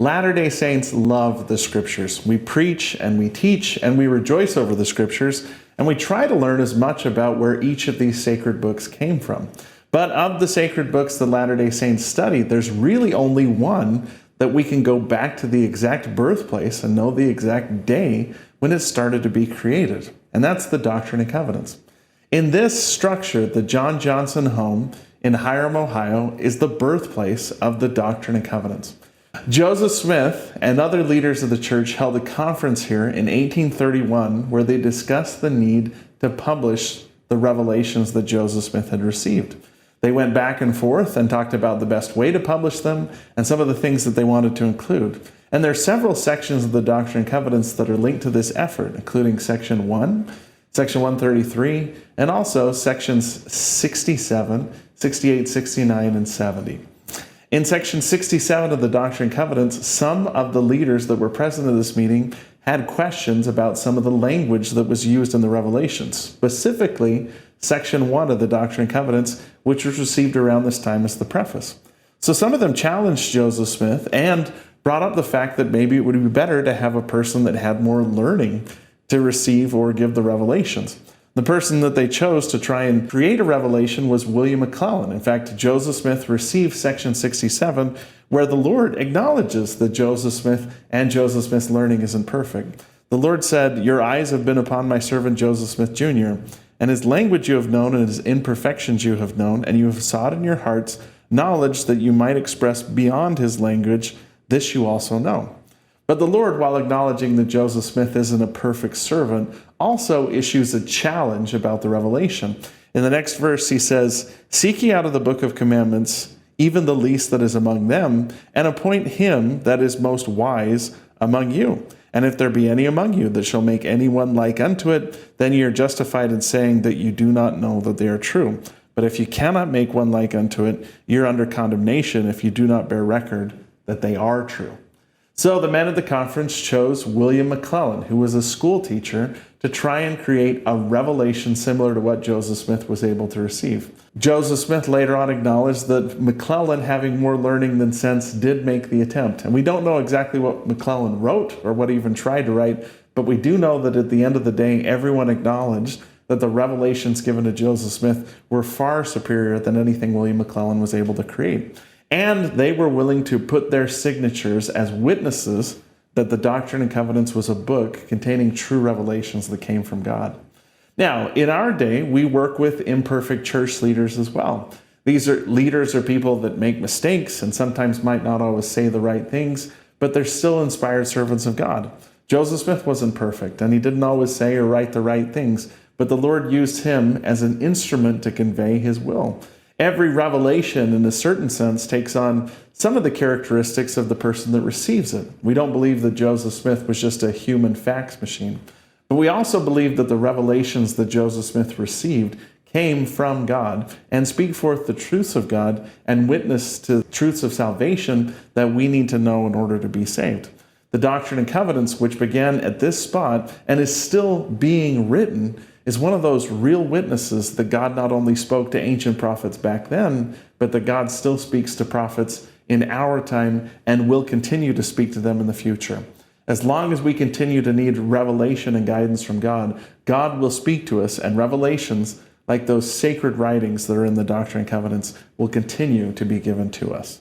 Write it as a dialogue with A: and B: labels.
A: Latter-day Saints love the Scriptures. We preach and we teach and we rejoice over the Scriptures, and we try to learn as much about where each of these sacred books came from. But of the sacred books that Latter-day Saints study, there's really only one that we can go back to the exact birthplace and know the exact day when it started to be created, and that's the Doctrine and Covenants. In this structure, the John Johnson home in Hiram, Ohio, is the birthplace of the Doctrine and Covenants. Joseph Smith and other leaders of the church held a conference here in 1831 where they discussed the need to publish the revelations that Joseph Smith had received. They went back and forth and talked about the best way to publish them and some of the things that they wanted to include. And there are several sections of the Doctrine and Covenants that are linked to this effort, including Section 1, Section 133, and also Sections 67, 68, 69, and 70. In Section 67 of the Doctrine and Covenants, some of the leaders that were present at this meeting had questions about some of the language that was used in the Revelations, specifically Section 1 of the Doctrine and Covenants, which was received around this time as the preface. So some of them challenged Joseph Smith and brought up the fact that maybe it would be better to have a person that had more learning to receive or give the revelations. The person that they chose to try and create a revelation was William McLellin. In fact, Joseph Smith received Section 67, where the Lord acknowledges that Joseph Smith and Joseph Smith's learning isn't perfect. The Lord said, "Your eyes have been upon my servant Joseph Smith Jr., and his language you have known, and his imperfections you have known, and you have sought in your hearts knowledge that you might express beyond his language. This you also know." But the Lord, while acknowledging that Joseph Smith isn't a perfect servant, also issues a challenge about the revelation. In the next verse, he says, "Seek ye out of the book of commandments, even the least that is among them, and appoint him that is most wise among you. And if there be any among you that shall make any one like unto it, then ye are justified in saying that you do not know that they are true. But if you cannot make one like unto it, ye are under condemnation if you do not bear record that they are true." So the men at the conference chose William McLellin, who was a school teacher, to try and create a revelation similar to what Joseph Smith was able to receive. Joseph Smith later on acknowledged that McLellin, having more learning than sense, did make the attempt. And we don't know exactly what McLellin wrote or what he even tried to write, but we do know that at the end of the day, everyone acknowledged that the revelations given to Joseph Smith were far superior than anything William McLellin was able to create. And they were willing to put their signatures as witnesses that the Doctrine and Covenants was a book containing true revelations that came from God. Now, in our day, we work with imperfect church leaders as well. These leaders are people that make mistakes and sometimes might not always say the right things, but they're still inspired servants of God. Joseph Smith wasn't perfect, and he didn't always say or write the right things, but the Lord used him as an instrument to convey his will. Every revelation, in a certain sense, takes on some of the characteristics of the person that receives it. We don't believe that Joseph Smith was just a human fax machine, but we also believe that the revelations that Joseph Smith received came from God and speak forth the truths of God and witness to truths of salvation that we need to know in order to be saved. The Doctrine and Covenants, which began at this spot and is still being written, is one of those real witnesses that God not only spoke to ancient prophets back then, but that God still speaks to prophets in our time and will continue to speak to them in the future. As long as we continue to need revelation and guidance from God, God will speak to us, and revelations like those sacred writings that are in the Doctrine and Covenants will continue to be given to us.